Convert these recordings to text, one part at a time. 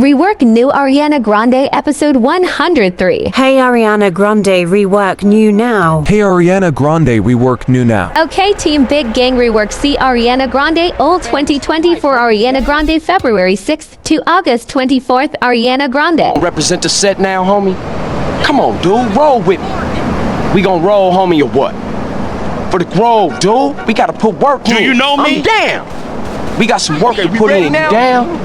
Rework new Ariana Grande episode 103. Hey Ariana Grande, rework new now. Hey Ariana Grande, rework new now. Okay, Team Big Gang Rework. See Ariana Grande Old 2020 for Ariana Grande February 6th to August 24th. Ariana Grande. Represent the set now, homie. Come on, dude, roll with me. We gon' roll, homie, or what? For the grove, dude. We gotta put work in. Do you know me? I'm down. We got some work to put in. You down?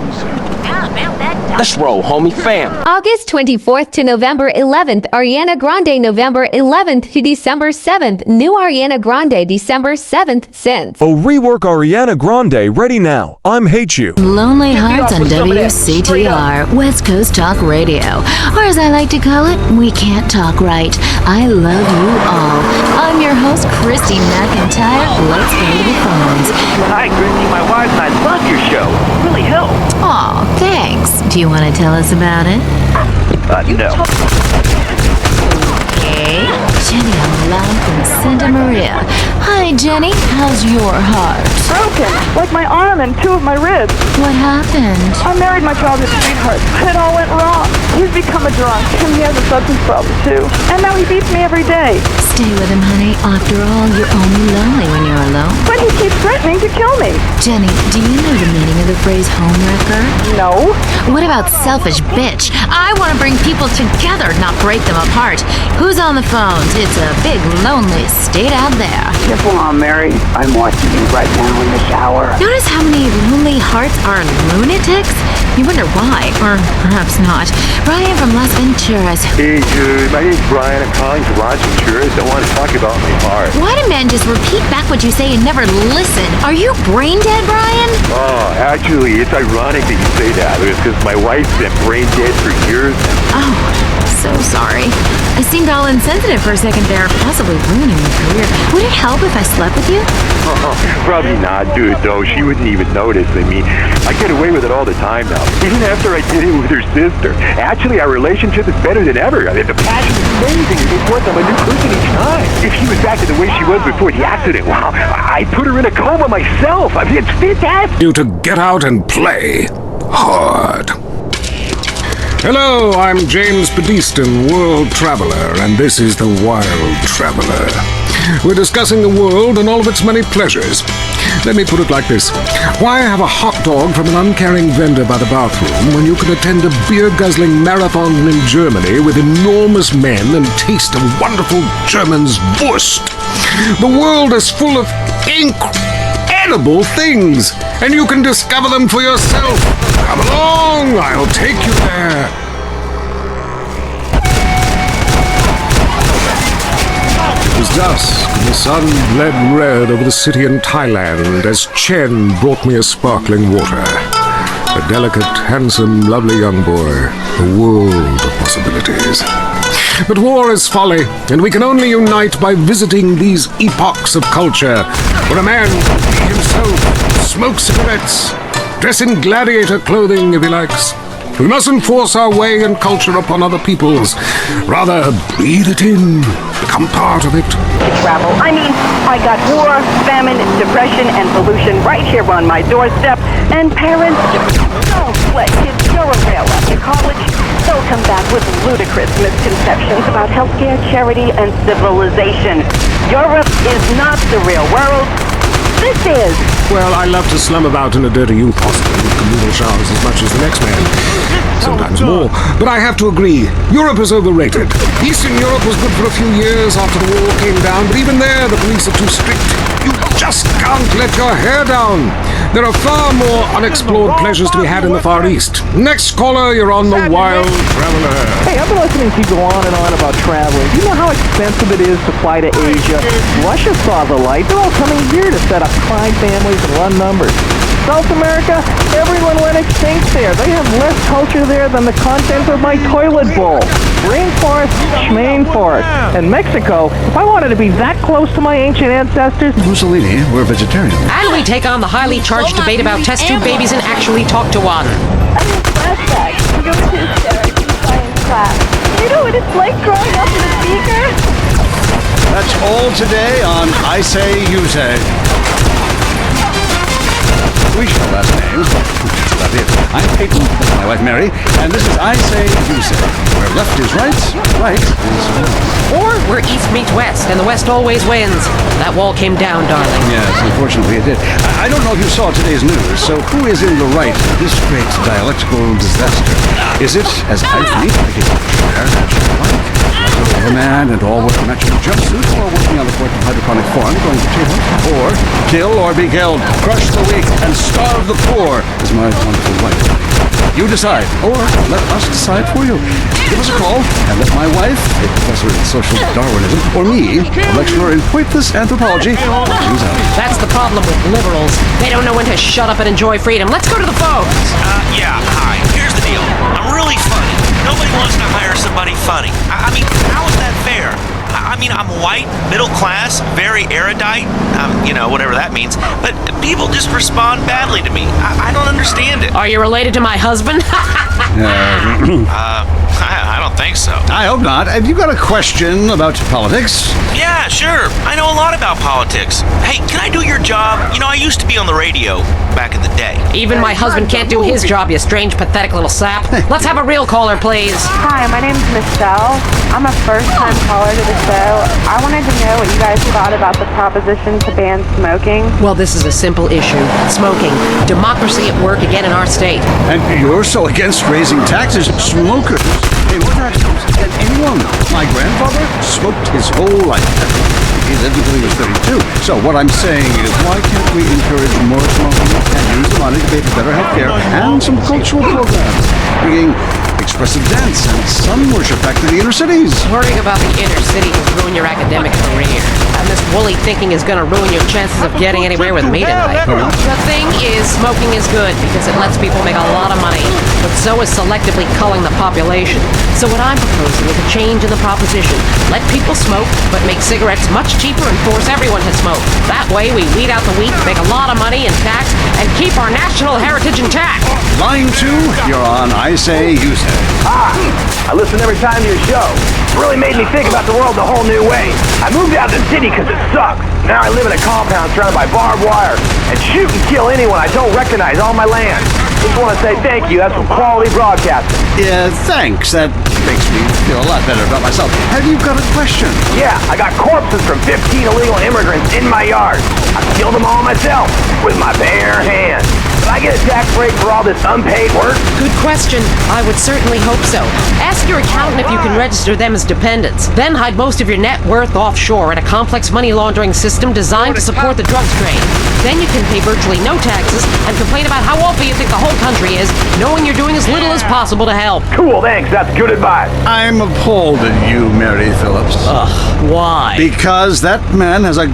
Let's roll, homie, fam. August 24th to November 11th. Ariana Grande November 11th to December 7th. New Ariana Grande December 7th since. Oh, rework Ariana Grande, ready now. I'm Hate You. Lonely Hearts on WCTR, West Coast Talk Radio. Or as I like to call it, We Can't Talk Right. I love you all. I'm your host, Christy McIntyre. Let's go to the phones. Hi, Christy, my wife and I love your show. It really helped. Aw, thanks. Do you want to tell us about it? No. Okay. Jenny on the line from Santa Maria. Hi, Jenny. How's your heart? Broken, like my arm and two of my ribs. What happened? I married my childhood sweetheart, but it all went wrong. He's become a drunk, and he has a substance problem too. And now he beats me every day. Stay with him, honey. After all, you're only lonely when you're alone. But he keeps threatening to kill me. Jenny, do you know the meaning of the phrase homewrecker? No. What about selfish bitch? I want to bring people together, not break them apart. Who's on the phones? It's a big, lonely state out there. Careful, Aunt Mary. I'm watching you right now in the shower. Notice how many lonely hearts are lunatics? You wonder why, or perhaps not. Brian from Las Venturas. Hey, dude, my name's Brian. I'm calling from Las Venturas. I want to talk about my heart. Why do men just repeat back what you say and never listen? Are you brain dead, Brian? Oh, actually, it's ironic that you say that. It's because my wife's been brain dead for years. Oh, so sorry. I seemed all insensitive for a second there, possibly ruining your career. Would it help if I slept with you? Probably not, dude, though. She wouldn't even notice. I mean, I get away with it all the time now. Even after I did it with her sister. Actually, our relationship is better than ever. I mean, the passion is amazing. It makes I'm a new person each time. If she was back to the way she was before the accident, wow, I'd put her in a coma myself. I mean, it's fantastic. You to get out and play hard. Hello, I'm James Pedestin, World Traveler, and this is the Wild Traveler. We're discussing the world and all of its many pleasures. Let me put it like this. Why have a hot dog from an uncaring vendor by the bathroom when you can attend a beer-guzzling marathon in Germany with enormous men and taste a wonderful German's Wurst? The world is full of incredible things, and you can discover them for yourself. Come along, I'll take you there. It was dusk, and the sun bled red over the city in Thailand as Chen brought me a sparkling water. A delicate, handsome, lovely young boy. A world of possibilities. But war is folly, and we can only unite by visiting these epochs of culture, where a man can be himself, smoke cigarettes, dress in gladiator clothing if he likes. We mustn't force our way and culture upon other people's. Rather, breathe it in, become part of it. Travel. I mean, I got war, famine, depression, and pollution right here on my doorstep. And parents, don't let kids go a rail after college. They'll come back with ludicrous misconceptions about healthcare, charity, and civilization. Europe is not the real world. This is. Well, I love to slum about in a dirty youth hostel with communal showers as much as the next man. Sometimes more. But I have to agree, Europe is overrated. Eastern Europe was good for a few years after the wall came down, but even there the police are too strict. You just can't let your hair down. There are far more unexplored pleasures to be had in the Far East. Next caller, you're on the Wild Traveler. Hey, I've been listening to you go on and on about traveling. Do you know how expensive it is to fly to Asia? Russia saw the light. They're all coming here to set up crime families and run numbers. South America, everyone went extinct there. They have less culture there than the contents of my toilet bowl. Rainforest, schmain forest. And Mexico, if I wanted to be that close to my ancient ancestors... Mussolini were vegetarian. And we take on the highly charged debate about test tube babies and actually talk to one. I'm in flashbacks. We go to hysterics in science class. You know what it's like growing up in a speaker? That's all today on I Say, You Say. We shall last names. about it. I'm Caitlyn, my wife Mary, and this is I Say, You Say. Where left is right, right is wrong. Or we're east meets west, and the west always wins. That wall came down, darling. Yes, unfortunately it did. I don't know if you saw today's news, so who is in the right in this great dialectical disaster? Is it, as I think, like it's fair, natural like? A man and all wear matching jumpsuits while working on the fourth hydroponic farm, going to potatoes, or kill or be killed, crush the weak and starve the poor, is my wonderful wife. You decide, or let us decide for you. Give us a call and let my wife, a professor in social Darwinism, or me, a lecturer in pointless anthropology, choose out. That's the problem with liberals. They don't know when to shut up and enjoy freedom. Let's go to the phones. Yeah, hi. Here's the deal. I'm really funny. Nobody wants to hire somebody funny. I mean, how is that fair? I mean, I'm white, middle class, very erudite, whatever that means. But people just respond badly to me. I don't understand it. Are you related to my husband? I don't think so. I hope not. Have you got a question about politics? Yeah, sure. I know a lot about politics. Hey, can I do your job? I used to be on the radio back in the day. Even my husband can't do his job, you strange, pathetic little sap. Let's have a real caller, please. Hi, my name's Michelle. I'm a first-time caller to the show. I wanted to know what you guys thought about the proposition to ban smoking. Well, this is a simple issue. Smoking. Democracy at work again in our state. And you're so against raising taxes. Smokers pay more taxes than anyone. My grandfather smoked his whole life. He lived until he was 32. So what I'm saying is, why can't we encourage more smoking and use the money to pay for better health care and some cultural programs, bringing expressive dance and sun worship back to the inner cities? Worrying about the inner city will ruin your academic career. And this woolly thinking is going to ruin your chances of getting anywhere with me tonight. The thing is, smoking is good because it lets people make a lot of money, but so is selectively culling the population. So what I'm proposing is a change in the proposition. Let people smoke, but make cigarettes much cheaper and force everyone to smoke. That way we weed out the weak, make a lot of money in tax, and keep our national heritage intact. Line 2, you're on I Say, You Say. I listen every time to your show. It really made me think about the world a whole new way. I moved out of the city because it sucks. Now I live in a compound surrounded by barbed wire and shoot and kill anyone I don't recognize on my land. Just want to say thank you. That's some quality broadcasting. Yeah, thanks. That makes me feel a lot better about myself. Have you got a question? Yeah, I got corpses from 15 illegal immigrants in my yard. I killed them all myself with my bare hands. Did I get a tax break for all this unpaid work? Good question. I would certainly hope so. Ask your accountant if you can register them as dependents. Then hide most of your net worth offshore in a complex money laundering system designed to support the drugs trade. Then you can pay virtually no taxes and complain about how awful you think the whole country is, knowing you're doing as little as possible to help. Cool, thanks. That's good advice. I'm appalled at you, Mary Phillips. Why? Because that man has a...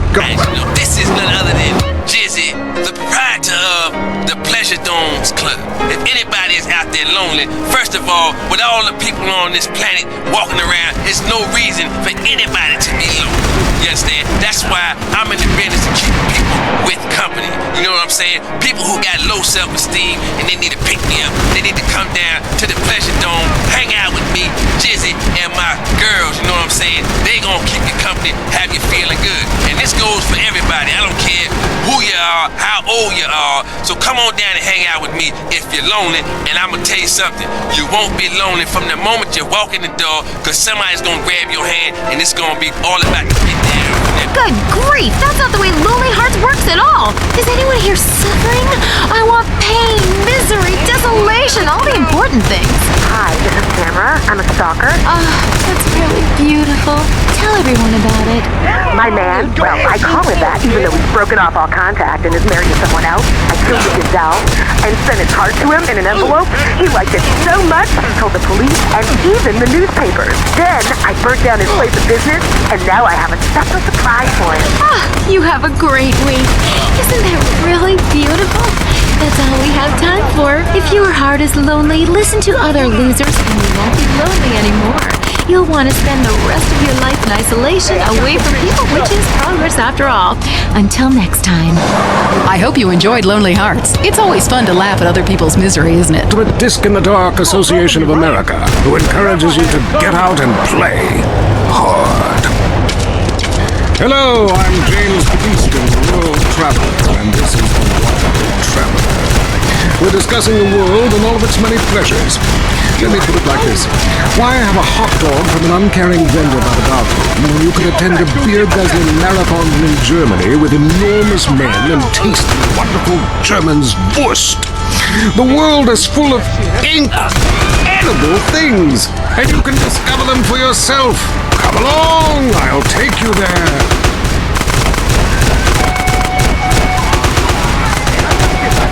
This is none other than Jizzy, the proprietor of the Pleasure Domes Club. If anybody is out there lonely, first of all, with all the people on this planet walking around, there's no reason for anybody to be lonely. You understand? That's why I'm in the business of keeping people with company. You know what I'm saying? People who got low self-esteem and they need to pick me up. They need to come down to the Pleasure Dome, hang out with me, Jizzy, and my girls. You know what I'm saying? They gonna keep you company, have you feeling good. And this goes for everybody. I don't care who you are, how old you are. So come on down and hang out with me if you're lonely. And I'm gonna tell you something. You won't be lonely from the moment you walk in the door, because somebody's gonna grab your hand and it's gonna be all about to get down. Good grief, that's not the way Lonely Hearts works at all. Is anyone here suffering? I want pain, misery, desolation, all the important things. Hi, this is Tamara. I'm a stalker. That's really beautiful. Tell everyone about it. My man, well, I call him that, even though he's broken off all contact and is married to someone else. I killed a gazelle and sent his heart to him in an envelope. He liked it so much, he told the police and even the newspapers. Then I burnt down his place of business, and now I have a special surprise for him. You have a great week. Isn't that really beautiful? That's all we have time for. If your heart is lonely, listen to other losers and you won't be lonely anymore. You'll want to spend the rest of your life in isolation, away from people, which is progress after all. Until next time. I hope you enjoyed Lonely Hearts. It's always fun to laugh at other people's misery, isn't it? To a Disc in the Dark Association of America, who encourages you to get out and play hard. Hello, I'm James Beeston, World Traveler, and this is the Wild Traveler. We're discussing the world and all of its many pleasures. Let me put it like this. Why have a hot dog from an uncaring vendor by the bathroom when you could attend a beer-guzzling marathon in Germany with enormous men and taste the wonderful German's Wurst? The world is full of edible things, and you can discover them for yourself. Come along, I'll take you there.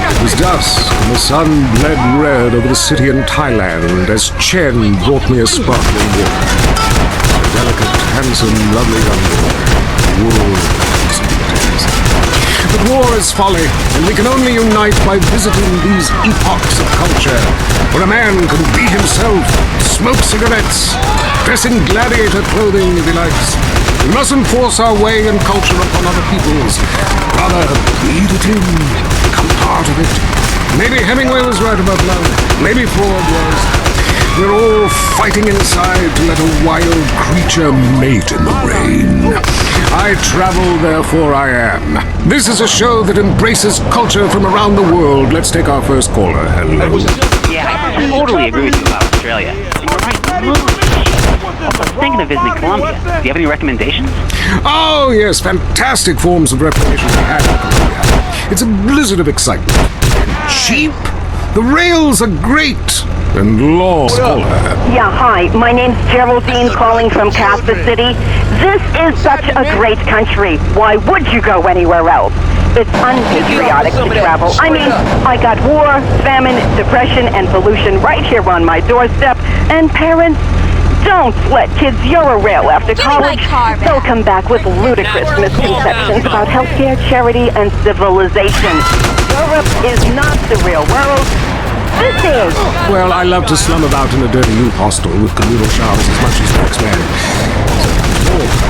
It was dusk, and the sun bled red over the city in Thailand as Chen brought me a sparkling water. A delicate, handsome, lovely young boy. But war is folly, and we can only unite by visiting these epochs of culture, where a man can be himself, smoke cigarettes, dress in gladiator clothing if he likes. We mustn't force our way and culture upon other people's. Rather, breathe it in, become part of it. Maybe Hemingway was right about love. Maybe Freud was. We're all fighting inside to let a wild creature mate in the rain. I travel, therefore I am. This is a show that embraces culture from around the world. Let's take our first caller. Hello. Yeah, I totally agree with you about Australia. You're right. Also, I was thinking of visiting Colombia. Do you have any recommendations? Oh, yes, fantastic forms of recreation we have in Colombia. It's a blizzard of excitement. And cheap. The rails are great. And law scholar. Yeah, hi. My name's Geraldine, calling from Kansas City. This is such a great country. Why would you go anywhere else? It's unpatriotic to travel. I mean, I got war, famine, depression, and pollution right here on my doorstep. And parents, don't let kids Euro-rail after college. They'll come back with ludicrous misconceptions about healthcare, charity, and civilization. Europe is not the real world. This is. Well, I love to slum about in a dirty youth hostel with communal showers as much as the next man.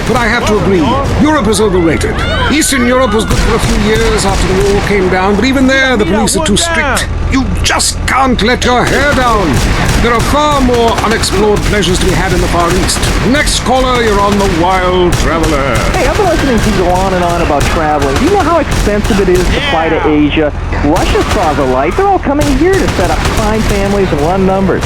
But I have to agree, Europe is overrated. Eastern Europe was good for a few years after the wall came down, but even there the police are too strict. You just can't let your hair down. There are far more unexplored pleasures to be had in the Far East. Next caller, you're on the Wild Traveler. Hey, I've been listening to you go on and on about traveling. Do you know how expensive it is to fly to Asia? Russia saw the light. They're all coming here to set up crime families and run numbers.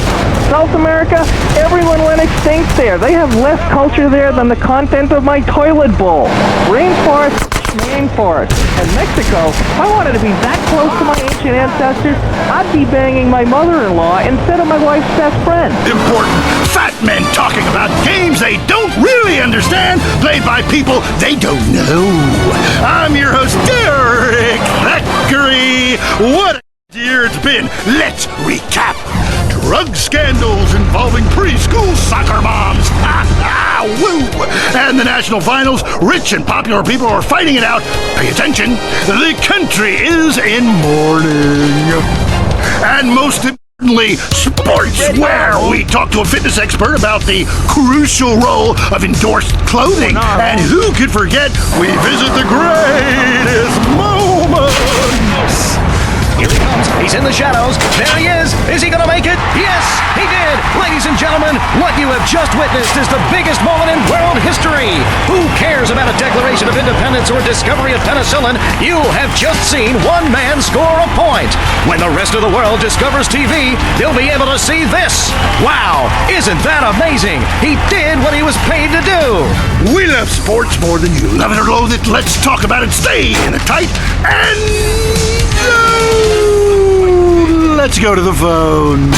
South America, everyone went extinct there. They have less culture there than the content of my toilet bowl. Rainforest. And Mexico, if I wanted to be that close to my ancient ancestors, I'd be banging my mother-in-law instead of my wife's best friend. Important fat men talking about games they don't really understand, played by people they don't know. I'm your host, Derek Thackeray. What a year it's been. Let's recap. Drug scandals involving preschool soccer moms. Woo! And the national finals, rich and popular people are fighting it out. Pay attention, the country is in mourning. And most importantly, sports, where we talk to a fitness expert about the crucial role of endorsed clothing. And who could forget, we visit the greatest moments. Here he comes. He's in the shadows. There he is. Is he going to make it? Yes, he did. Ladies and gentlemen, what you have just witnessed is the biggest moment in world history. Who cares about a Declaration of Independence or discovery of penicillin? You have just seen one man score a point. When the rest of the world discovers TV, they'll be able to see this. Wow, isn't that amazing? He did what he was paid to do. We love sports more than you. Love it or loathe it, let's talk about it. Stay in it tight and... let's go to the phones.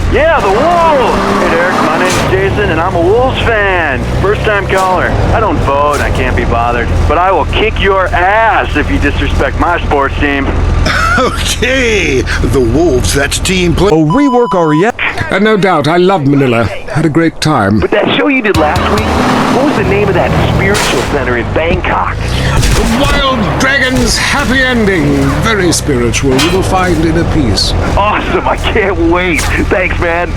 Yeah, the Wolves! Hey, Derek, my name's Jason, and I'm a Wolves fan. First-time caller. I don't vote, I can't be bothered. But I will kick your ass if you disrespect my sports team. Okay, the Wolves, that's team play. Oh, Rework Ariana. No doubt, I love Manila. Had a great time. But that show you did last week, what was the name of that spiritual center in Bangkok? The Wild Dragon's Happy Ending. Very spiritual. You will find inner peace. Awesome, I can't wait. Thanks, man.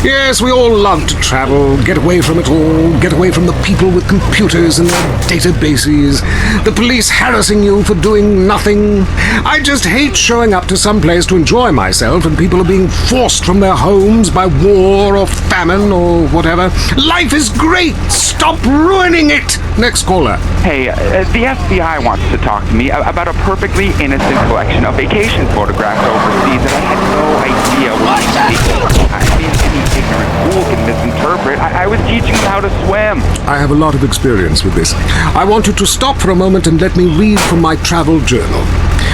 Yes, we all love to travel, get away from it all, get away from the people with computers and their databases, the police harassing you for doing nothing. I just hate showing up to some place to enjoy myself and people are being forced from their homes by war or famine or whatever. Life is great. Stop ruining it. Next caller. Hey, the FBI wants to talk to me me about a perfectly innocent collection of vacation photographs overseas that I had no idea was illegal. I mean, any ignorant fool can misinterpret. I was teaching him how to swim. I have a lot of experience with this. I want you to stop for a moment and let me read from my travel journal.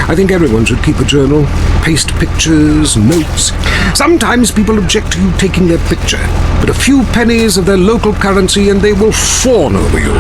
I think everyone should keep a journal. Paste pictures, notes. Sometimes people object to you taking their picture, but a few pennies of their local currency and they will fawn over you.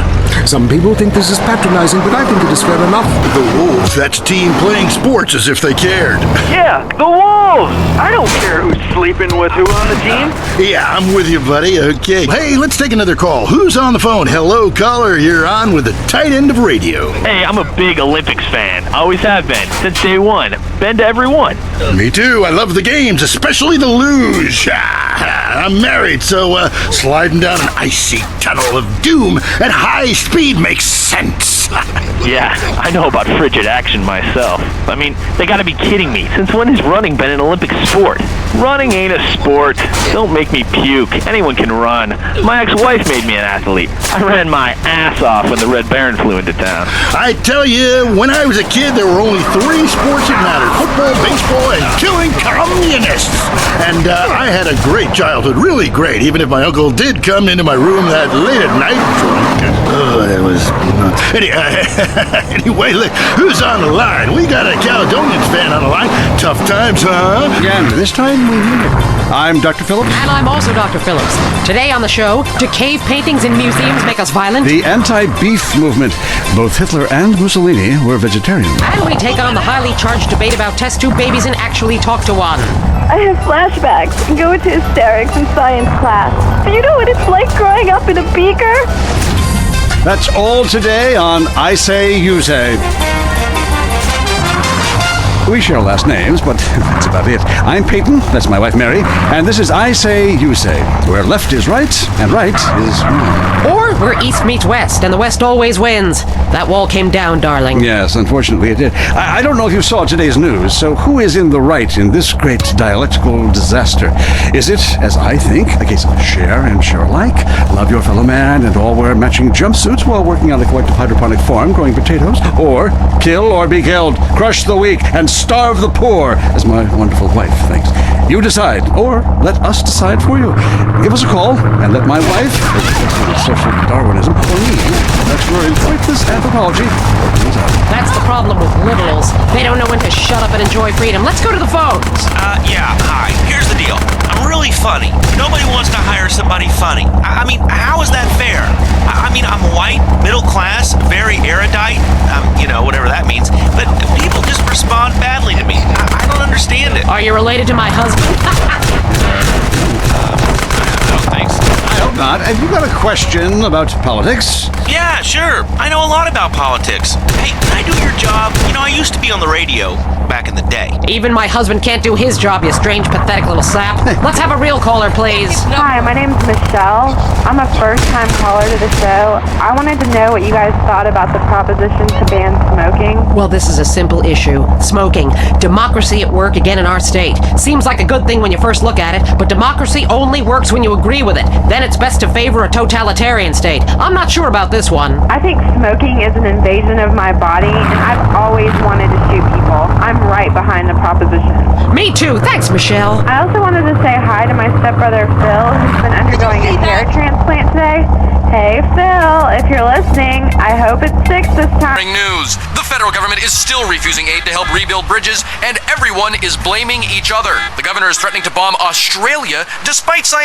Some people think this is patronizing, but I think it is fair enough. The Wolves, that's a team playing sports as if they cared. Yeah, the Wolves! I don't care who's sleeping with who on the team. Yeah, I'm with you, buddy. Okay. Hey, let's take another call. Who's on the phone? Hello, caller. You're on with the tight end of radio. Hey, I'm a big Olympics fan. Always have been, since day one. Been to every one. Me too. I love the games, especially the luge. I'm married, so sliding down an icy tunnel of doom at high speed makes sense. Yeah, I know about frigid action myself. I mean, they gotta be kidding me. Since when has running been an Olympic sport? Running ain't a sport. Don't make me puke. Anyone can run. My ex-wife made me an athlete. I ran my ass off when the Red Baron flew into town. I tell you, when I was a kid, there were only 3 sports that mattered. Football, baseball, and killing communists. And I had a great childhood, really great, even if my uncle did come into my room that late at night drunk. That was nuts. Anyway, look, who's on the line? We got a Caledonians fan on the line. Tough times, huh? And this time we mean it. I'm Dr. Phillips. And I'm also Dr. Phillips. Today on the show, do cave paintings in museums make us violent? The anti-beef movement. Both Hitler and Mussolini were vegetarians. And we take on the highly charged debate about test tube babies and actually talk to one. I have flashbacks and go into hysterics in science class. Do you know what it's like growing up in a beaker? That's all today on I Say, You Say. We share last names, but that's about it. I'm Peyton, that's my wife Mary, and this is I Say, You Say, where left is right and right is wrong. Or where east meets west and the west always wins. That wall came down, darling. Yes, unfortunately it did. I don't know if you saw today's news, so who is in the right in this great dialectical disaster? Is it, as I think, a case of share and share alike, love your fellow man and all wear matching jumpsuits while working on a collective hydroponic farm growing potatoes? Or kill or be killed, crush the weak, and starve the poor, as my wonderful wife thinks. You decide, or let us decide for you. Give us a call and let my wife, social Darwinism, or me, lecturer in pointless anthropology, That's the problem with liberals. They don't know when to shut up and enjoy freedom. Let's go to the phones. Yeah, hi. Here's the deal. I'm really funny. Nobody wants to hire somebody funny. I mean, how is that fair? I mean, I'm white, middle class, very erudite, whatever that means, but people just respond badly to me. I don't understand it. Are you related to my husband? No, thanks. I hope not. Have you got a question about politics? Yeah, sure. I know a lot about politics. Hey, can I do your job? I used to be on the radio back in the day. Even my husband can't do his job, you strange, pathetic little sap. Let's have a real caller, please. Hi, my name's Michelle. I'm a first-time caller to the show. I wanted to know what you guys thought about the proposition to ban smoking. Well, this is a simple issue. Smoking. Democracy at work again in our state. Seems like a good thing when you first look at it, but democracy only works when you agree with it. Then it's best to favor a totalitarian state. I'm not sure about this one. I think smoking is an invasion of my body, and I've always wanted to shoot people. I'm right behind the proposition. Me too. Thanks, Michelle. I also wanted to say hi to my stepbrother Phil, who's been undergoing a hair transplant today. Hey Phil, if you're listening, I hope it sticks this time. News. The federal government is still refusing aid to help rebuild bridges, and everyone is blaming each other. The governor is threatening to bomb Australia despite science.